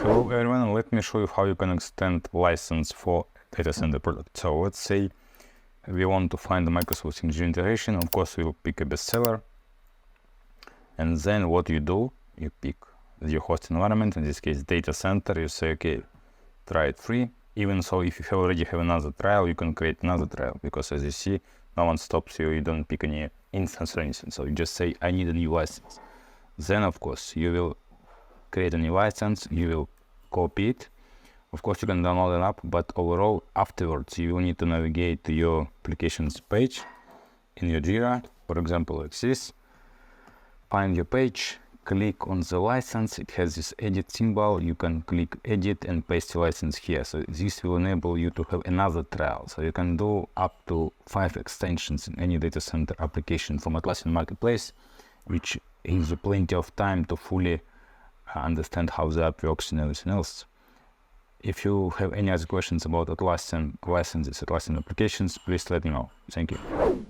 Hello everyone, let me show you how you can extend license for data center product. So let's say we want to find the Microsoft Engineering integration. Of course, we'll pick a bestseller. And then what you do, you pick your host environment, in this case data center. You say, okay, try it free. Even so, if you already have another trial, you can create another trial, because as you see, no one stops you. You don't pick any instance or anything. So you just say, I need a new license. Then, of course, you will create a new license, you will copy it. Of course, you can download an app, but overall, afterwards, you will need to navigate to your applications page in your Jira, for example, like this. Find your page, click on the license. It has this edit symbol. You can click edit and paste your license here. So this will enable you to have another trial. So you can do up to 5 extensions in any data center application from Atlassian Marketplace, which gives you plenty of time to fully understand how the app works and everything else. If you have any other questions about Atlassian licenses, Atlassian applications, please let me know. Thank you.